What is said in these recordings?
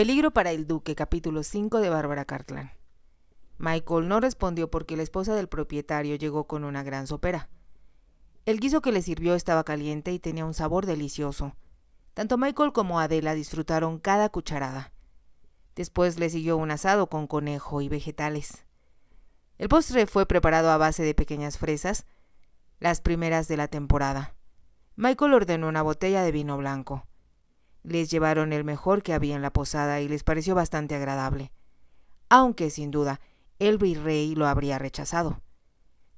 Peligro para el Duque, capítulo 5 de Bárbara Cartland. Michael no respondió porque la esposa del propietario llegó con una gran sopera. El guiso que le sirvió estaba caliente y tenía un sabor delicioso. Tanto Michael como Adela disfrutaron cada cucharada. Después le siguió un asado con conejo y vegetales. El postre fue preparado a base de pequeñas fresas, las primeras de la temporada. Michael ordenó una botella de vino blanco. Les llevaron el mejor que había en la posada y les pareció bastante agradable, aunque sin duda el virrey lo habría rechazado.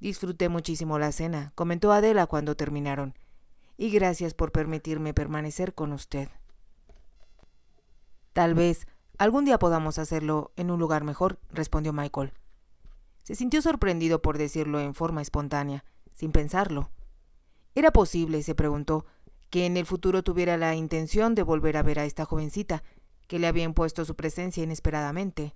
Disfruté muchísimo la cena, comentó Adela cuando terminaron, y gracias por permitirme permanecer con usted. Tal vez algún día podamos hacerlo en un lugar mejor, respondió Michael. Se sintió sorprendido por decirlo en forma espontánea, sin pensarlo. ¿Era posible, se preguntó, que en el futuro tuviera la intención de volver a ver a esta jovencita, que le había impuesto su presencia inesperadamente?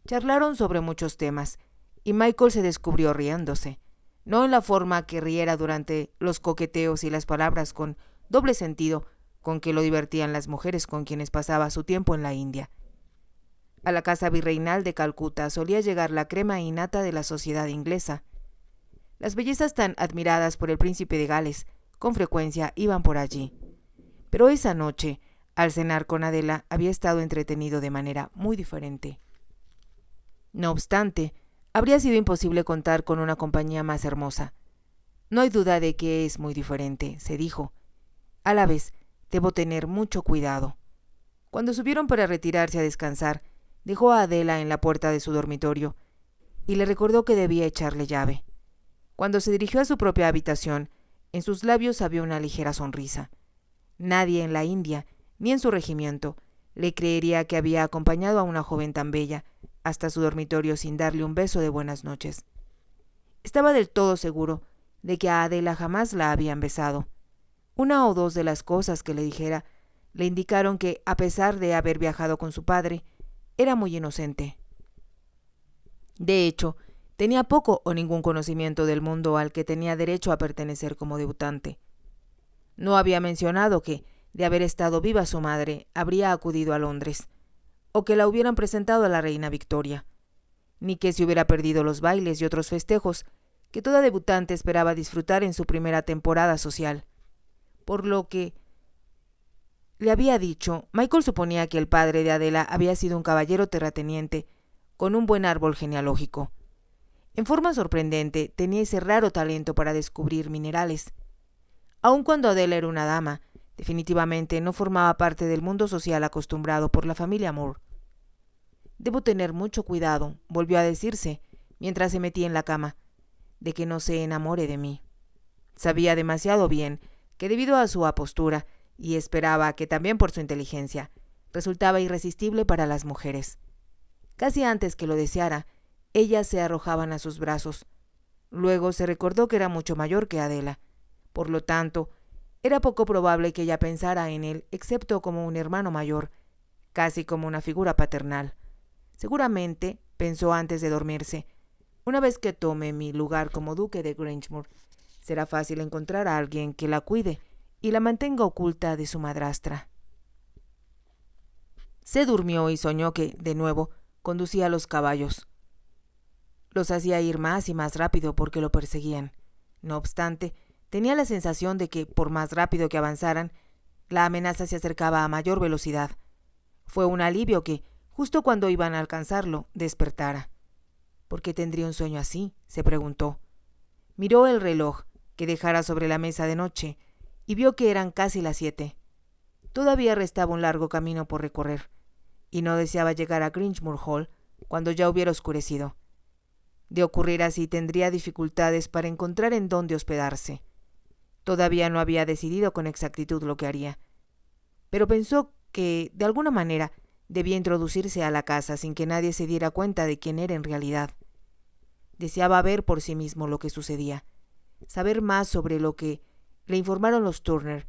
Charlaron sobre muchos temas, y Michael se descubrió riéndose, no en la forma que riera durante los coqueteos y las palabras con doble sentido con que lo divertían las mujeres con quienes pasaba su tiempo en la India. A la casa virreinal de Calcuta solía llegar la crema innata de la sociedad inglesa. Las bellezas tan admiradas por el príncipe de Gales con frecuencia iban por allí. Pero esa noche, al cenar con Adela, había estado entretenido de manera muy diferente. No obstante, habría sido imposible contar con una compañía más hermosa. No hay duda de que es muy diferente, se dijo. A la vez, debo tener mucho cuidado. Cuando subieron para retirarse a descansar, dejó a Adela en la puerta de su dormitorio y le recordó que debía echarle llave. Cuando se dirigió a su propia habitación, en sus labios había una ligera sonrisa. Nadie en la India, ni en su regimiento, le creería que había acompañado a una joven tan bella hasta su dormitorio sin darle un beso de buenas noches. Estaba del todo seguro de que a Adela jamás la habían besado. Una o dos de las cosas que le dijera le indicaron que, a pesar de haber viajado con su padre, era muy inocente. De hecho, tenía poco o ningún conocimiento del mundo al que tenía derecho a pertenecer como debutante. No había mencionado que, de haber estado viva su madre, habría acudido a Londres, o que la hubieran presentado a la reina Victoria, ni que se hubiera perdido los bailes y otros festejos que toda debutante esperaba disfrutar en su primera temporada social. Por lo que le había dicho, Michael suponía que el padre de Adela había sido un caballero terrateniente con un buen árbol genealógico. En forma sorprendente, tenía ese raro talento para descubrir minerales. Aun cuando Adela era una dama, definitivamente no formaba parte del mundo social acostumbrado por la familia Moore. Debo tener mucho cuidado, volvió a decirse, mientras se metía en la cama, de que no se enamore de mí. Sabía demasiado bien que debido a su apostura, y esperaba que también por su inteligencia, resultaba irresistible para las mujeres. Casi antes que lo deseara, ellas se arrojaban a sus brazos. Luego se recordó que era mucho mayor que Adela. Por lo tanto, era poco probable que ella pensara en él, excepto como un hermano mayor, casi como una figura paternal. Seguramente, pensó antes de dormirse, una vez que tome mi lugar como duque de Grangemouth, será fácil encontrar a alguien que la cuide y la mantenga oculta de su madrastra. Se durmió y soñó que, de nuevo, conducía a los caballos. Los hacía ir más y más rápido porque lo perseguían. No obstante, tenía la sensación de que, por más rápido que avanzaran, la amenaza se acercaba a mayor velocidad. Fue un alivio que, justo cuando iban a alcanzarlo, despertara. ¿Por qué tendría un sueño así?, se preguntó. Miró el reloj que dejara sobre la mesa de noche y vio que eran casi las 7. Todavía restaba un largo camino por recorrer, y no deseaba llegar a Grangemouth Hall cuando ya hubiera oscurecido. De ocurrir así, tendría dificultades para encontrar en dónde hospedarse. Todavía no había decidido con exactitud lo que haría, pero pensó que, de alguna manera, debía introducirse a la casa sin que nadie se diera cuenta de quién era en realidad. Deseaba ver por sí mismo lo que sucedía, saber más sobre lo que le informaron los Turner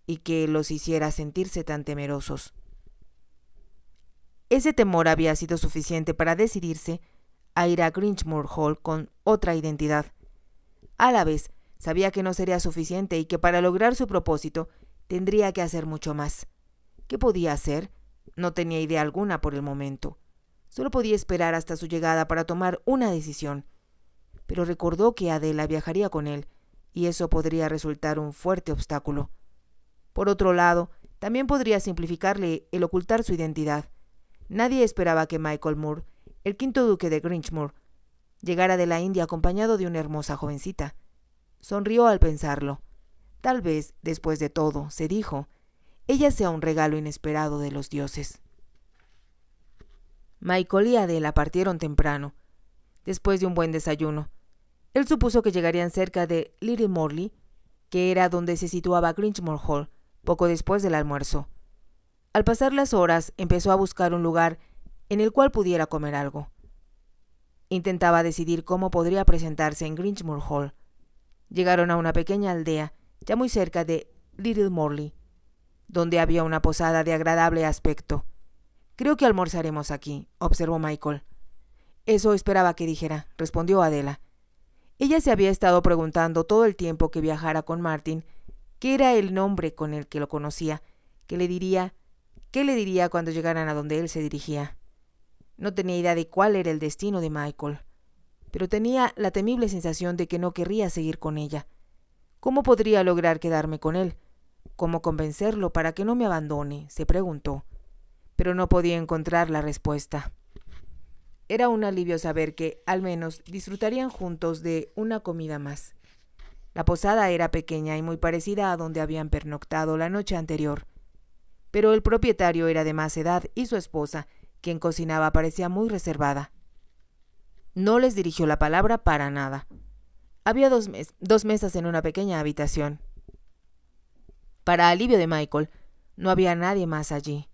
y que los hiciera sentirse tan temerosos. Ese temor había sido suficiente para decidirse a ir a Grangemouth Hall con otra identidad. A la vez, sabía que no sería suficiente y que para lograr su propósito tendría que hacer mucho más. ¿Qué podía hacer? No tenía idea alguna por el momento. Solo podía esperar hasta su llegada para tomar una decisión. Pero recordó que Adela viajaría con él, y eso podría resultar un fuerte obstáculo. Por otro lado, también podría simplificarle el ocultar su identidad. Nadie esperaba que Michael Moore, el quinto duque de Grinchmoor, llegara de la India acompañado de una hermosa jovencita. Sonrió al pensarlo. Tal vez, después de todo, se dijo, ella sea un regalo inesperado de los dioses. Michael y Adela partieron temprano, después de un buen desayuno. Él supuso que llegarían cerca de Little Morley, que era donde se situaba Grinchmoor Hall, poco después del almuerzo. Al pasar las horas, empezó a buscar un lugar en el cual pudiera comer algo. Intentaba decidir cómo podría presentarse en Grinchmoor Hall. Llegaron a una pequeña aldea, ya muy cerca de Little Morley, donde había una posada de agradable aspecto. «Creo que almorzaremos aquí», observó Michael. «Eso esperaba que dijera», respondió Adela. Ella se había estado preguntando todo el tiempo que viajara con Martin qué era el nombre con el que lo conocía, qué le diría cuando llegaran a donde él se dirigía. No tenía idea de cuál era el destino de Michael, pero tenía la temible sensación de que no querría seguir con ella. ¿Cómo podría lograr quedarme con él? ¿Cómo convencerlo para que no me abandone?, se preguntó, pero no podía encontrar la respuesta. Era un alivio saber que, al menos, disfrutarían juntos de una comida más. La posada era pequeña y muy parecida a donde habían pernoctado la noche anterior, pero el propietario era de más edad y su esposa, quien cocinaba, parecía muy reservada. No les dirigió la palabra para nada. Había dos mesas en una pequeña habitación. Para alivio de Michael, no había nadie más allí.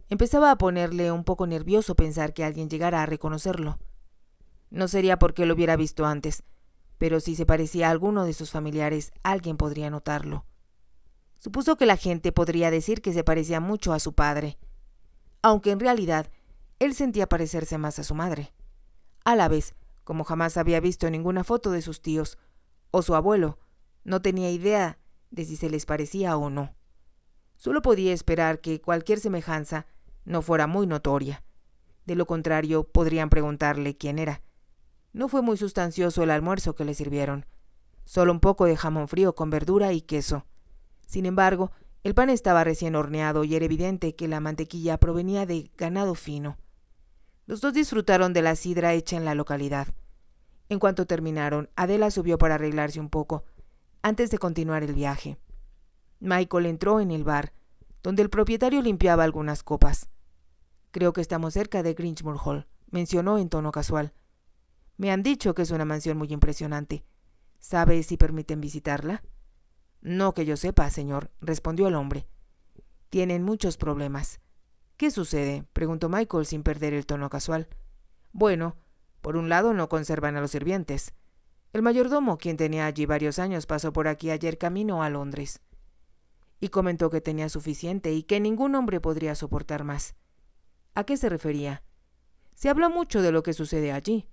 Empezaba a ponerle un poco nervioso pensar que alguien llegara a reconocerlo. No sería porque lo hubiera visto antes, pero si se parecía a alguno de sus familiares, alguien podría notarlo. Supuso que la gente podría decir que se parecía mucho a su padre, aunque en realidad él sentía parecerse más a su madre. A la vez, como jamás había visto ninguna foto de sus tíos o su abuelo, no tenía idea de si se les parecía o no. Solo podía esperar que cualquier semejanza no fuera muy notoria. De lo contrario, podrían preguntarle quién era. No fue muy sustancioso el almuerzo que le sirvieron. Solo un poco de jamón frío con verdura y queso. Sin embargo, el pan estaba recién horneado y era evidente que la mantequilla provenía de ganado fino. Los dos disfrutaron de la sidra hecha en la localidad. En cuanto terminaron, Adela subió para arreglarse un poco, antes de continuar el viaje. Michael entró en el bar, donde el propietario limpiaba algunas copas. «Creo que estamos cerca de Grinchmoor Hall», mencionó en tono casual. «Me han dicho que es una mansión muy impresionante. ¿Sabe si permiten visitarla?» «No que yo sepa, señor», respondió el hombre. «Tienen muchos problemas». «¿Qué sucede?», preguntó Michael sin perder el tono casual. «Bueno, por un lado no conservan a los sirvientes. El mayordomo, quien tenía allí varios años, pasó por aquí ayer camino a Londres. Y comentó que tenía suficiente y que ningún hombre podría soportar más». ¿A qué se refería? «Se habla mucho de lo que sucede allí.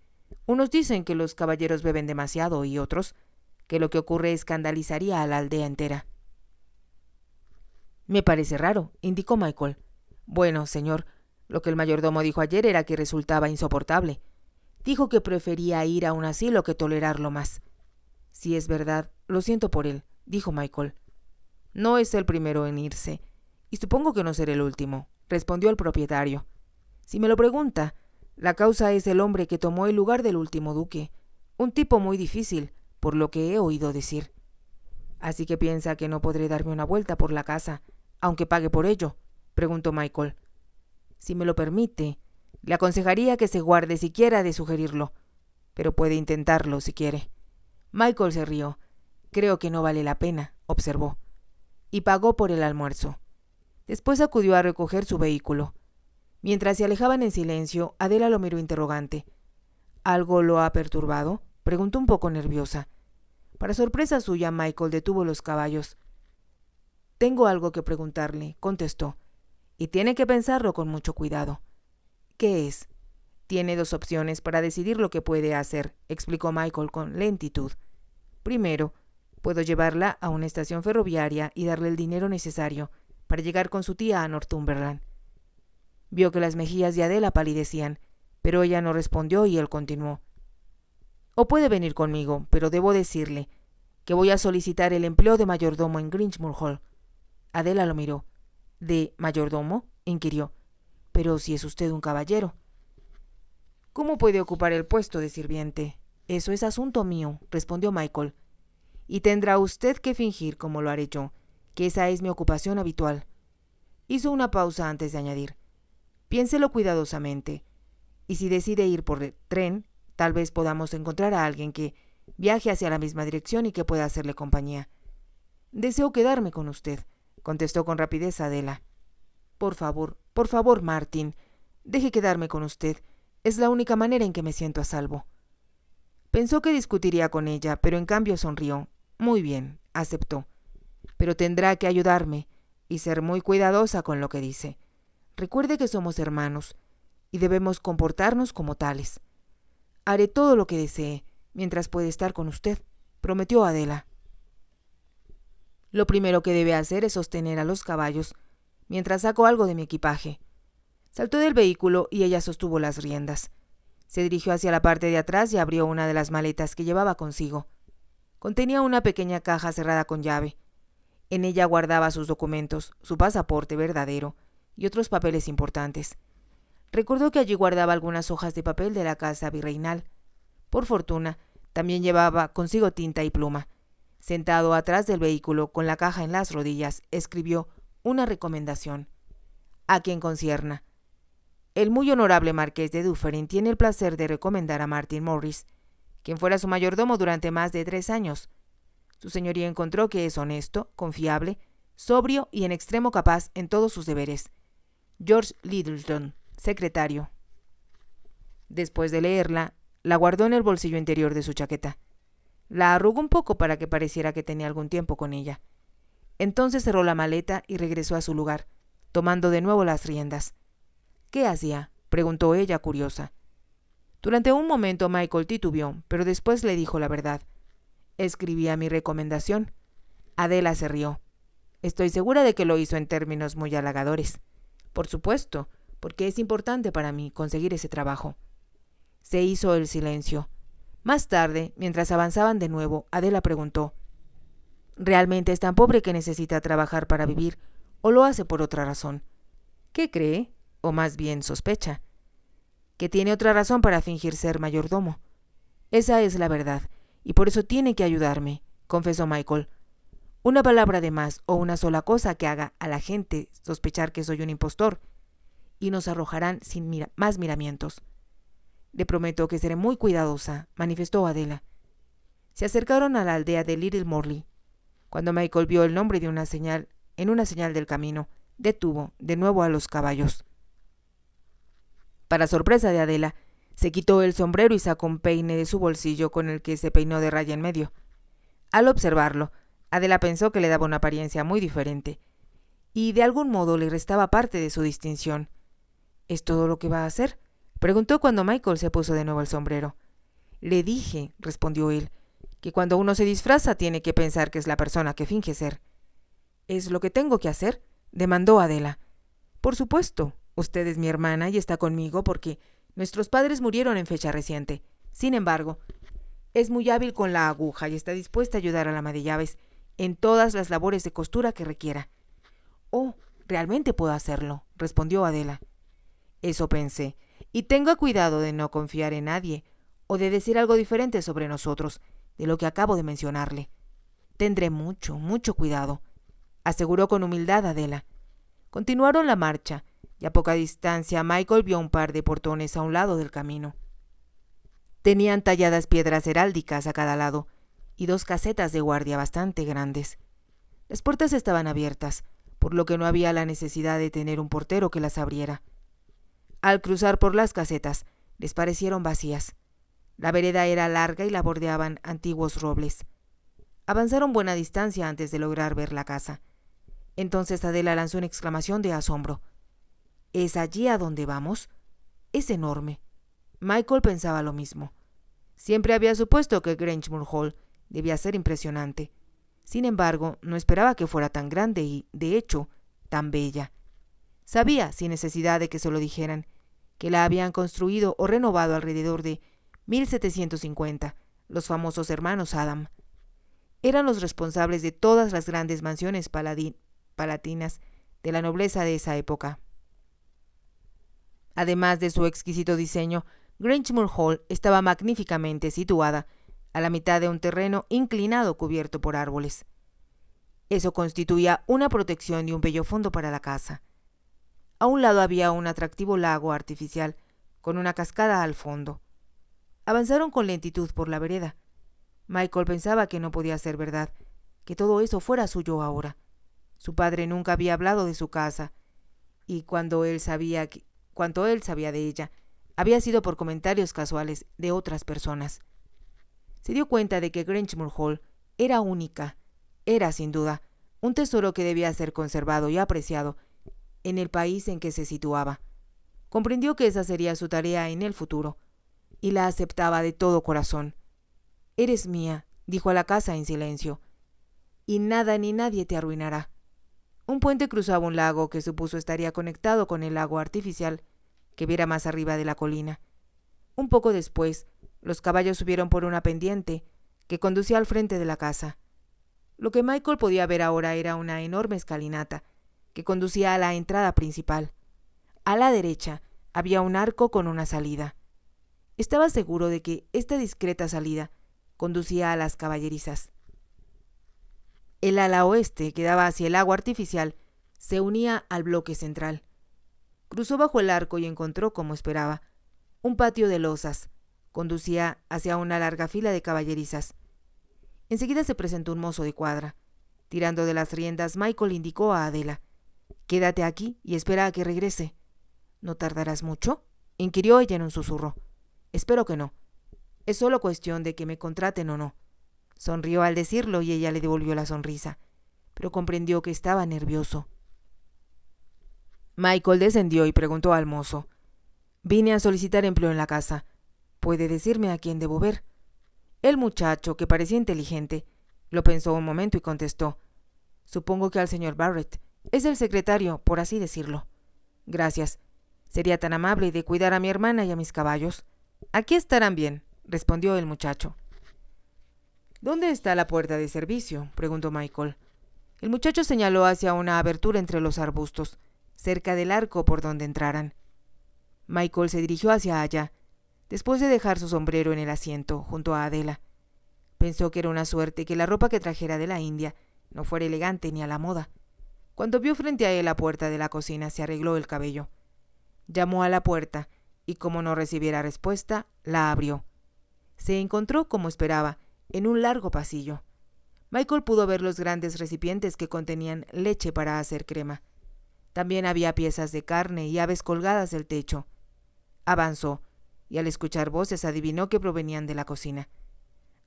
Unos dicen que los caballeros beben demasiado y otros que lo que ocurre escandalizaría a la aldea entera». «Me parece raro», indicó Michael. «Bueno, señor, lo que el mayordomo dijo ayer era que resultaba insoportable. Dijo que prefería ir a un asilo que tolerarlo más». «Si es verdad, lo siento por él», dijo Michael. «No es el primero en irse, y supongo que no será el último», respondió el propietario. «Si me lo pregunta, la causa es el hombre que tomó el lugar del último duque, un tipo muy difícil, por lo que he oído decir». «¿Así que piensa que no podré darme una vuelta por la casa, aunque pague por ello?», preguntó Michael. «Si me lo permite, le aconsejaría que se guarde siquiera de sugerirlo, pero puede intentarlo si quiere». Michael se rió. «Creo que no vale la pena», observó, y pagó por el almuerzo. Después acudió a recoger su vehículo. Mientras se alejaban en silencio, Adela lo miró interrogante. «¿Algo lo ha perturbado?», preguntó un poco nerviosa. Para sorpresa suya, Michael detuvo los caballos. «Tengo algo que preguntarle», contestó, «y tiene que pensarlo con mucho cuidado». «¿Qué es?». «Tiene dos opciones para decidir lo que puede hacer», explicó Michael con lentitud. «Primero, puedo llevarla a una estación ferroviaria y darle el dinero necesario para llegar con su tía a Northumberland. Vio que las mejillas de Adela palidecían, pero ella no respondió y él continuó. O puede venir conmigo, pero debo decirle que voy a solicitar el empleo de mayordomo en Grangemouth Hall. Adela lo miró. ¿De mayordomo?, inquirió. Pero si es usted un caballero. ¿Cómo puede ocupar el puesto de sirviente? Eso es asunto mío, respondió Michael. Y tendrá usted que fingir, como lo haré yo, que esa es mi ocupación habitual. Hizo una pausa antes de añadir. Piénselo cuidadosamente. Y si decide ir por tren, tal vez podamos encontrar a alguien que viaje hacia la misma dirección y que pueda hacerle compañía. Deseo quedarme con usted, contestó con rapidez Adela. Por favor, Martin, deje quedarme con usted. Es la única manera en que me siento a salvo. Pensó que discutiría con ella, pero en cambio sonrió. Muy bien, aceptó. Pero tendrá que ayudarme y ser muy cuidadosa con lo que dice. Recuerde que somos hermanos y debemos comportarnos como tales. Haré todo lo que desee mientras pueda estar con usted, prometió Adela. Lo primero que debe hacer es sostener a los caballos mientras saco algo de mi equipaje. Saltó del vehículo y ella sostuvo las riendas. Se dirigió hacia la parte de atrás y abrió una de las maletas que llevaba consigo. Contenía una pequeña caja cerrada con llave. En ella guardaba sus documentos, su pasaporte verdadero y otros papeles importantes. Recordó que allí guardaba algunas hojas de papel de la casa virreinal. Por fortuna, también llevaba consigo tinta y pluma. Sentado atrás del vehículo, con la caja en las rodillas, escribió una recomendación. A quien concierna. El muy honorable marqués de Dufferin tiene el placer de recomendar a Martin Morris, quien fuera su mayordomo durante más de 3 años. Su señoría encontró que es honesto, confiable, sobrio y en extremo capaz en todos sus deberes. George Littleton, secretario. Después de leerla, la guardó en el bolsillo interior de su chaqueta. La arrugó un poco para que pareciera que tenía algún tiempo con ella. Entonces cerró la maleta y regresó a su lugar, tomando de nuevo las riendas. ¿Qué hacía?, preguntó ella curiosa. Durante un momento Michael titubeó, pero después le dijo la verdad. Escribía mi recomendación. Adela se rió. Estoy segura de que lo hizo en términos muy halagadores. Por supuesto, porque es importante para mí conseguir ese trabajo. Se hizo el silencio. Más tarde, mientras avanzaban de nuevo, Adela preguntó: ¿realmente es tan pobre que necesita trabajar para vivir, o lo hace por otra razón? ¿Qué cree? O más bien sospecha. Que tiene otra razón para fingir ser mayordomo. Esa es la verdad, y por eso tiene que ayudarme, confesó Michael. Una palabra de más o una sola cosa que haga a la gente sospechar que soy un impostor, y nos arrojarán sin más miramientos. Le prometo que seré muy cuidadosa, manifestó Adela. Se acercaron a la aldea de Little Morley. Cuando Michael vio el nombre de una señal del camino, detuvo de nuevo a los caballos. Para sorpresa de Adela, se quitó el sombrero y sacó un peine de su bolsillo con el que se peinó de raya en medio. Al observarlo, Adela pensó que le daba una apariencia muy diferente, y de algún modo le restaba parte de su distinción. ¿Es todo lo que va a hacer?, preguntó cuando Michael se puso de nuevo el sombrero. Le dije, respondió él, que cuando uno se disfraza tiene que pensar que es la persona que finge ser. ¿Es lo que tengo que hacer?, demandó Adela. Por supuesto, usted es mi hermana y está conmigo porque nuestros padres murieron en fecha reciente. Sin embargo, es muy hábil con la aguja y está dispuesta a ayudar a la ama de llaves en todas las labores de costura que requiera. Oh, realmente puedo hacerlo, respondió Adela. Eso pensé, y tenga cuidado de no confiar en nadie o de decir algo diferente sobre nosotros de lo que acabo de mencionarle. Tendré mucho cuidado, aseguró con humildad Adela. Continuaron la marcha, y a poca distancia Michael vio un par de portones a un lado del camino. Tenían talladas piedras heráldicas a cada lado y 2 casetas de guardia bastante grandes. Las puertas estaban abiertas, por lo que no había la necesidad de tener un portero que las abriera. Al cruzar por las casetas, les parecieron vacías. La vereda era larga y la bordeaban antiguos robles. Avanzaron buena distancia antes de lograr ver la casa. Entonces Adela lanzó una exclamación de asombro. ¿Es allí a donde vamos? Es enorme. Michael pensaba lo mismo. Siempre había supuesto que Grangemouth Hall debía ser impresionante. Sin embargo, no esperaba que fuera tan grande y, de hecho, tan bella. Sabía, sin necesidad de que se lo dijeran, que la habían construido o renovado alrededor de 1750 los famosos hermanos Adam. Eran los responsables de todas las grandes mansiones palatinas de la nobleza de esa época. Además de su exquisito diseño, Grangemouth Hall estaba magníficamente situada a la mitad de un terreno inclinado cubierto por árboles. Eso constituía una protección y un bello fondo para la casa. A un lado había un atractivo lago artificial con una cascada al fondo. Avanzaron con lentitud por la vereda. Michael pensaba que no podía ser verdad, que todo eso fuera suyo ahora. Su padre nunca había hablado de su casa, y cuanto él sabía de ella, había sido por comentarios casuales de otras personas. Se dio cuenta de que Grangemouth Hall era única, era sin duda un tesoro que debía ser conservado y apreciado en el país en que se situaba. Comprendió que esa sería su tarea en el futuro, y la aceptaba de todo corazón. «Eres mía», dijo a la casa en silencio, «y nada ni nadie te arruinará». Un puente cruzaba un lago que supuso estaría conectado con el lago artificial que viera más arriba de la colina. Un poco después, los caballos subieron por una pendiente que conducía al frente de la casa. Lo que Michael podía ver ahora era una enorme escalinata que conducía a la entrada principal. A la derecha había un arco con una salida. Estaba seguro de que esta discreta salida conducía a las caballerizas. El ala oeste, que daba hacia el lago artificial, se unía al bloque central. Cruzó bajo el arco y encontró, como esperaba, un patio de losas. Conducía hacia una larga fila de caballerizas. Enseguida se presentó un mozo de cuadra. Tirando de las riendas, Michael indicó a Adela: «Quédate aquí y espera a que regrese». «¿No tardarás mucho?», inquirió ella en un susurro. «Espero que no. Es solo cuestión de que me contraten o no». Sonrió al decirlo y ella le devolvió la sonrisa, pero comprendió que estaba nervioso. Michael descendió y preguntó al mozo: «Vine a solicitar empleo en la casa. ¿Puede decirme a quién debo ver?». El muchacho, que parecía inteligente, lo pensó un momento y contestó: «Supongo que al señor Barrett. Es el secretario, por así decirlo». «Gracias. Sería tan amable de cuidar a mi hermana y a mis caballos». «Aquí estarán bien», respondió el muchacho. «¿Dónde está la puerta de servicio?», preguntó Michael. El muchacho señaló hacia una abertura entre los arbustos, cerca del arco por donde entraran. Michael se dirigió hacia allá, después de dejar su sombrero en el asiento junto a Adela. Pensó que era una suerte que la ropa que trajera de la India no fuera elegante ni a la moda. Cuando vio frente a él la puerta de la cocina, se arregló el cabello. Llamó a la puerta y, como no recibiera respuesta, la abrió. Se encontró, como esperaba, en un largo pasillo. Michael pudo ver los grandes recipientes que contenían leche para hacer crema. También había piezas de carne y aves colgadas del techo. Avanzó, y al escuchar voces adivinó que provenían de la cocina.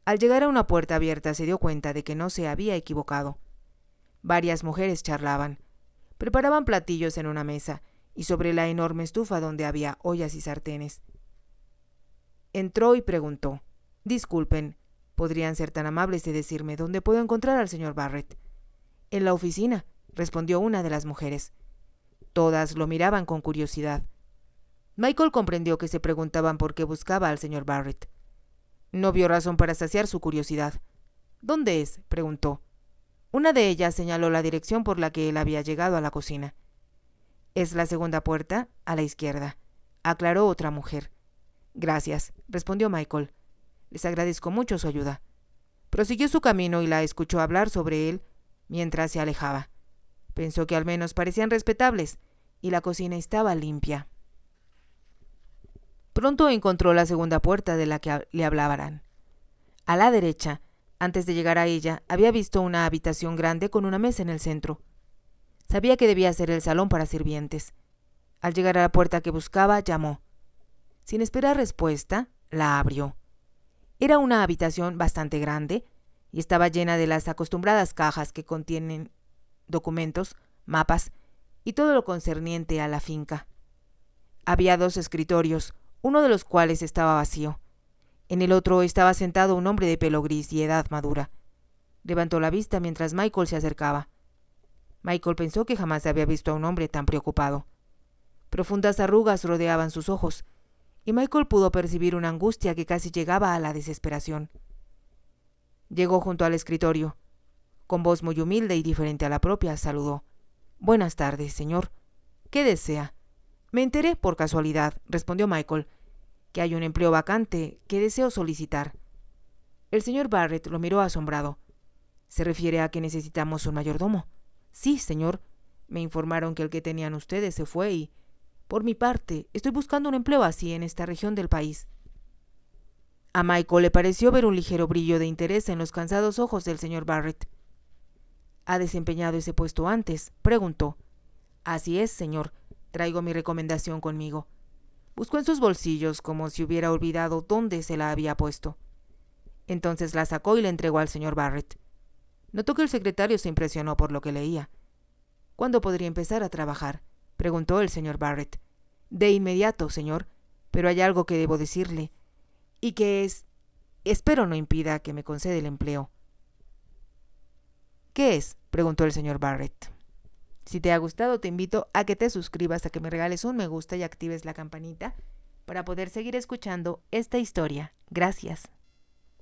Al llegar a una puerta abierta se dio cuenta de que no se había equivocado. Varias mujeres charlaban. Preparaban platillos en una mesa y sobre la enorme estufa donde había ollas y sartenes. Entró y preguntó: «Disculpen, ¿podrían ser tan amables de decirme dónde puedo encontrar al señor Barrett?». «En la oficina», respondió una de las mujeres. Todas lo miraban con curiosidad. Michael comprendió que se preguntaban por qué buscaba al señor Barrett. No vio razón para saciar su curiosidad. «¿Dónde es?», preguntó. Una de ellas señaló la dirección por la que él había llegado a la cocina. «Es la segunda puerta, a la izquierda», aclaró otra mujer. «Gracias», respondió Michael. «Les agradezco mucho su ayuda». Prosiguió su camino y la escuchó hablar sobre él mientras se alejaba. Pensó que al menos parecían respetables y la cocina estaba limpia. Pronto encontró la segunda puerta de la que le hablaban. A la derecha, antes de llegar a ella, había visto una habitación grande con una mesa en el centro. Sabía que debía ser el salón para sirvientes. Al llegar a la puerta que buscaba, llamó. Sin esperar respuesta, la abrió. Era una habitación bastante grande y estaba llena de las acostumbradas cajas que contienen documentos, mapas y todo lo concerniente a la finca. Había 2 escritorios, uno de los cuales estaba vacío. En el otro estaba sentado un hombre de pelo gris y edad madura. Levantó la vista mientras Michael se acercaba. Michael pensó que jamás había visto a un hombre tan preocupado. Profundas arrugas rodeaban sus ojos, y Michael pudo percibir una angustia que casi llegaba a la desesperación. Llegó junto al escritorio. Con voz muy humilde y diferente a la propia, saludó. «Buenas tardes, señor. ¿Qué desea?» «Me enteré por casualidad», respondió Michael, «que hay un empleo vacante que deseo solicitar». El señor Barrett lo miró asombrado. «¿Se refiere a que necesitamos un mayordomo?» «Sí, señor. Me informaron que el que tenían ustedes se fue y, por mi parte, estoy buscando un empleo así en esta región del país». A Michael le pareció ver un ligero brillo de interés en los cansados ojos del señor Barrett. «¿Ha desempeñado ese puesto antes?», preguntó. «Así es, señor. Traigo mi recomendación conmigo». Buscó en sus bolsillos como si hubiera olvidado dónde se la había puesto. Entonces la sacó y la entregó al señor Barrett. Notó que el secretario se impresionó por lo que leía. «¿Cuándo podría empezar a trabajar?», preguntó el señor Barrett. «De inmediato, señor, pero hay algo que debo decirle, y que espero no impida que me conceda el empleo». «¿Qué es?», preguntó el señor Barrett. Si te ha gustado, te invito a que te suscribas, a que me regales un me gusta y actives la campanita para poder seguir escuchando esta historia. Gracias.